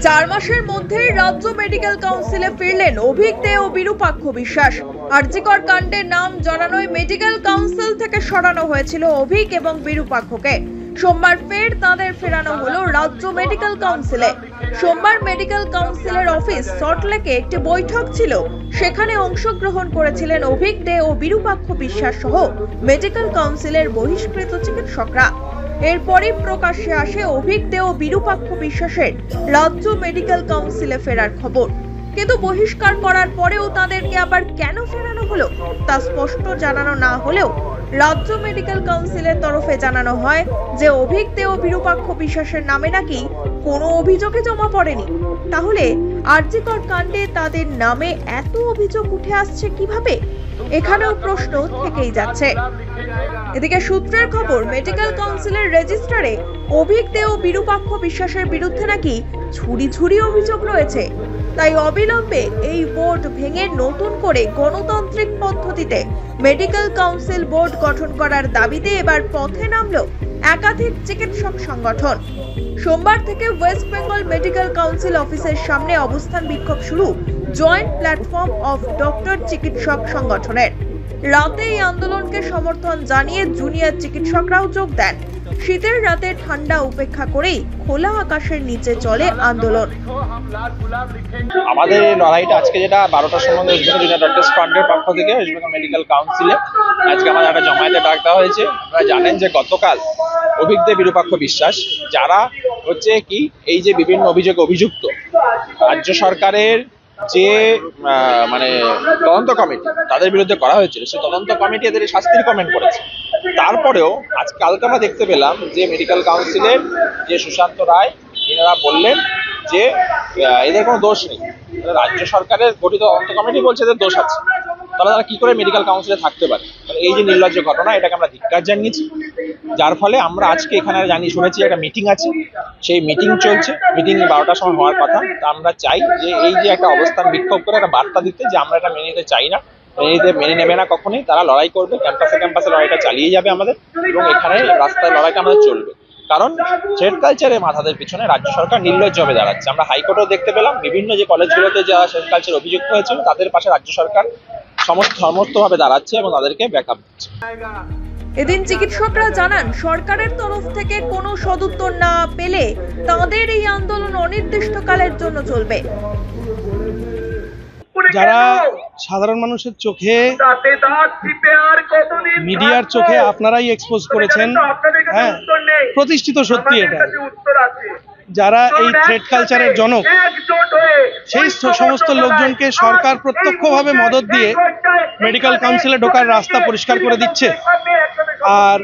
4 মাসের মধ্যেই রাজ্য মেডিকেল কাউন্সিলে ফিরলেন অভিক দে ও বিরূপাক্ষ বিশ্বাস। আরজিকর কাণ্ডের নাম জানানোয় মেডিকেল কাউন্সিল থেকে সরানো হয়েছিল অভিক এবং বিরূপাক্ষকে। সোমবার ফের তাদের ফেরানো হলো রাজ্য মেডিকেল কাউন্সিলে। সোমবার মেডিকেল কাউন্সিলের অফিস সল্টলেকে একটি বৈঠক ছিল। সেখানে অংশগ্রহণ করেছিলেন অভিক দে ও বিরূপাক্ষ বিশ্বাস সহ মেডিকেল কাউন্সিলের বহিষ্কৃত চিকিৎসকরা। এরপরই প্রকাশ্যে আসে অভিক দে ও বিরূপাক্ষ বিশ্বাসের রাজ্য মেডিকেল কাউন্সিলে ফেরার খবর। কিন্তু বহিষ্কার করার পরেও তাদেরকে আবার কেন ফেরানো হলো তা স্পষ্ট জানানো না হলেও রাজ্য মেডিকেল কাউন্সিলের তরফে জানানো হয় যে অভিক দে ও বিরূপাক্ষ বিশ্বাসের নামে নাকি কোনো অভিযোগে জমা পড়েনি। তাহলে আরজিকর কাণ্ডে তাদের নামে এত অভিযোগ উঠে আসছে কিভাবে? এখানেও প্রশ্ন থেকেই যাচ্ছে। এদিকে সূত্রের খবর, মেডিকেল কাউন্সিলের রেজিস্ট্রারে অভিক দে ও বিরূপাক্ষ বিশ্বাসের বিরুদ্ধে নাকি ছুরি অভিযোগ রয়েছে। তাই অবিলম্বে এই বোর্ড ভেঙে নতুন করে গণতান্ত্রিক পদ্ধতিতে মেডিকেল কাউন্সিল বোর্ড গঠন করার দাবিতে এবার পথে নামল একাধিক চিকিৎসক সংগঠন। সোমবার থেকে ওয়েস্ট বেঙ্গল মেডিকেল কাউন্সিল অফিসের সামনে অবস্থান বিক্ষোভ শুরু জয়েন্ট প্ল্যাটফর্ম অফ ডক্টর চিকিৎসক সংগঠনের। রাতে এই আন্দোলনকে সমর্থন জানিয়ে জুনিয়র চিকিৎসকরাও যোগ দেন। শীতের রাতে ঠান্ডা উপেক্ষা করেই খোলা আকাশের নিচে চলে আন্দোলন। আমাদের লড়াইটা আজকে যেটা 12টার সময় জুনিয়র ডক্টরস ফ্রন্টের পক্ষ থেকে ওয়েস্ট বেঙ্গল মেডিকেল কাউন্সিলে আজকে আমাদের একটা জমায়েতে ডাক দেওয়া হয়েছে। আপনারা জানেন যে গতকাল অভিক দে বিরূপাক্ষ বিশ্বাস, যারা হচ্ছে কি এই যে বিভিন্ন অভিযোগে অভিযুক্ত, রাজ্য সরকারের যে তদন্ত কমিটি তাদের বিরুদ্ধে করা হয়েছিল, সেই তদন্ত কমিটি এদের শাস্তির কমেন্ট করেছে। তারপরেও কালকে আমরা দেখতে পেলাম যে মেডিকেল কাউন্সিলের যে সুশান্ত রায়, এনারা বললেন যে এদের কোনো দোষ নেই। রাজ্য সরকারের গঠিত তদন্ত কমিটি বলছে এদের দোষ আছে। তাহলে তারা কি করে মেডিকেল কাউন্সিলে থাকতে পারে? এই যে নির্লজ্জ ঘটনা, এটাকে আমরা ধিক্কার জানিয়েছি। যার ফলে আমরা আজকে এখানে শুনেছি একটা মিটিং আছে, সেই মিটিং চলছে। মিটিং 12টার সময় হওয়ার কথা। তা আমরা চাই যে এই যে একটা অবস্থান বিক্ষোভ করে একটা বার্তা দিতে যে আমরা এটা মেনে নিতে চাই না, মেনে নেবে না কখনোই। তারা লড়াই করবে, ক্যাম্পাসে লড়াইটা চালিয়ে যাবে আমাদের, এবং এখানে রাস্তায় লড়াইটা আমাদের চলবে। কারণ থ্রেড কালচারের মাথাদের পিছনে রাজ্য সরকার নির্লজ্জভাবে দাঁড়াচ্ছে। আমরা হাইকোর্টেও দেখতে পেলাম বিভিন্ন যে কলেজগুলোতে যারা থ্রেড কালচার অভিযুক্ত হয়েছিল তাদের পাশে রাজ্য সরকার সমস্তভাবে দাঁড়াচ্ছে এবং তাদেরকে ব্যাকআপ দিচ্ছে। এদিন চিকিৎসকরা জানান, সরকারের তরফ থেকে কোনো সদুত্তর না পেলে তাদের এই আন্দোলন অনির্দিষ্টকালের জন্য চলবে। যারা সাধারণ মানুষের চোখে, মিডিয়ার চোখে আপনারাই এক্সপোজ করেছেন, হ্যাঁ প্রতিষ্ঠিত সত্যি এটা, যারা এই থ্রেড কালচারের জনক, সেই সমস্ত লোকজনকে সরকার প্রত্যক্ষভাবে মদত দিয়ে মেডিকেল কাউন্সিলে ঢোকার রাস্তা পরিষ্কার করে দিচ্ছে। আর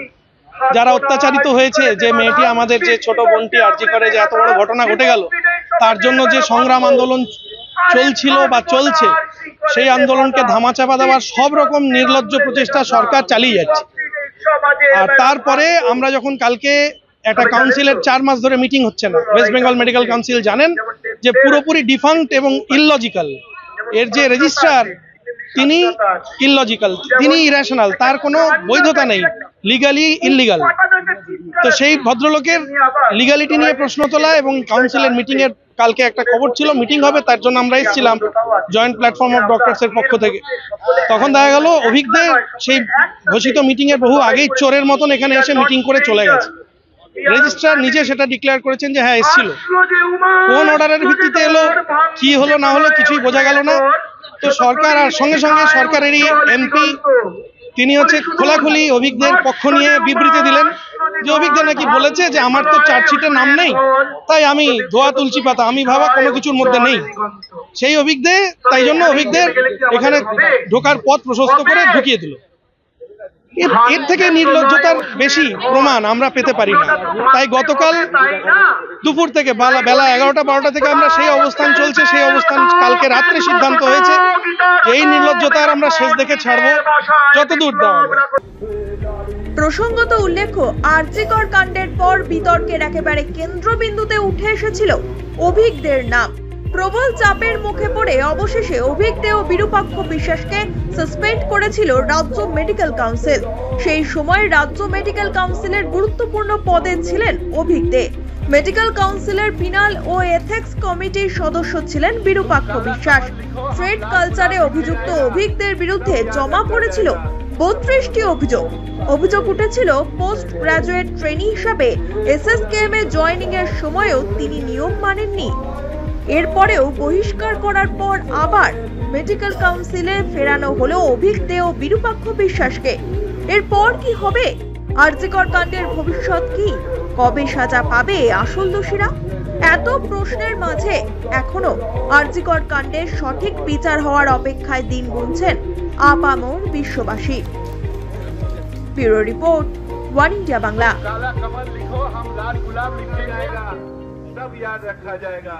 যারা অত্যাচারিত হয়েছে, যে মেয়েটি আমাদের, যে ছোট বোনটি আরজিকরে যে এত বড় ঘটনা ঘটে গেল, তার জন্য যে সংগ্রাম আন্দোলন চলছিল বা চলছে, সেই আন্দোলনকে ধামাচাপা দেওয়ার সব রকম নির্লজ্জ প্রচেষ্টা সরকার চালিয়ে যাচ্ছে। আর তারপরে আমরা যখন কালকে একটা কাউন্সিলের 4 মাস ধরে মিটিং হচ্ছে না, ওয়েস্ট বেঙ্গল মেডিকেল কাউন্সিল জানেন যে পুরোপুরি ডিফাঙ্ক্ট এবং ইললজিক্যাল। এর যে রেজিস্ট্রার তিনি ইললজিক্যাল, তিনি ইরেশনাল, তার কোনো বৈধতা নেই, লিগালি ইললিগাল। তো সেই ভদ্রলোকের লিগালিটি নিয়ে প্রশ্ন তোলা এবং কাউন্সিলের মিটিং এর কালকে একটা খবর ছিল মিটিং হবে, তার জন্য আমরা এসেছিলাম জয়েন্ট প্ল্যাটফর্ম অফ ডক্টরস এর পক্ষ থেকে। তখন দেখা গেল অভিক দে সেই ঘোষিত মিটিং এর বহু আগেই চোরের মতন এখানে এসে মিটিং করে চলে গেছে। রেজিস্ট্রার নিজে সেটা ডিক্লেয়ার করেছেন যে হ্যাঁ এসেছিল। কোন অর্ডারের ভিত্তিতে এলো, কি হলো না হলো কিছুই বোঝা গেল না। তো সরকার, আর সঙ্গে সঙ্গে সরকারেরই এমপি, তিনি খোলাখুলি অভিকদের পক্ষ নিয়ে বিবৃতি দিলেন যে অভিকদের নাকি বলেছে যে আমার তো চার্জশিটে নাম নেই, তাই আমি ধোয়া তুলসী পাতা, আমি ভাবা কোনো কিছুর মধ্যে নেই। সেই অভিকদের, তাই জন্য অভিকদের এখানে ঢোকার পথ প্রশস্ত করে ঢুকিয়ে দিল। এর থেকে নির্লজ্জতার বেশি প্রমাণ আমরা পেতে পারি না। তাই গতকাল দুপুর থেকে বেলা 11টা-12টা থেকে আমরা সেই অবস্থান চলছে, সেই অবস্থান কালকে রাত্রে সিদ্ধান্ত হয়েছে যে এই নির্লজ্জতার আমরা শেষ দেখে ছাড়বো যতদূর দেওয়া হবে। প্রসঙ্গত উল্লেখ্য, আরজিকর কাণ্ডের পর বিতর্কের একেবারে কেন্দ্রবিন্দুতে উঠে এসেছিল অভিক দের নাম। প্রবল চাপের মুখে পড়ে অবশেষে অভিক দে ও বিরূপাক্ষ বিশ্বাসকে সাসপেন্ড করেছিল রাজ্য মেডিকেল কাউন্সিল। সেই সময় রাজ্য মেডিকেল কাউন্সিলের গুরুত্বপূর্ণ পদে ছিলেন অভিক দে। মেডিকেল কাউন্সিলের পিনাল ও এথিক্স কমিটির সদস্য ছিলেন বিরূপাক্ষ বিশ্বাস। থ্রেড কালচারে অভিযুক্ত অভিকদের বিরুদ্ধে জমা পড়েছিল 32টি অভিযোগ উঠেছিল পোস্ট গ্রাজুয়েট ট্রেনি হিসাবে এসএসকেএম এ জয়েনিং এর সময়ও তিনি নিয়ম মানেননি। এরপরেও বহিষ্কার করার পর আবার মেডিকেল কাউন্সিলে ফেরানো হলো অভিক দে ও বিরূপাক্ষ বিশ্বাসকে। এরপর কি হবে? আরজিকর কাণ্ডের ভবিষ্যৎ কি? কবে সাজা পাবে আসল দোষীরা? এত প্রশ্নের মাঝে এখনো আরজিকর কাণ্ডের সঠিক বিচার হওয়ার অপেক্ষায় দিন গুনছেন আপামর বিশ্ববাসী। Bureau report, one India Bangla. काला कमल लिखो हम लाल गुलाब लिखेंगे सब याद रखा जाएगा।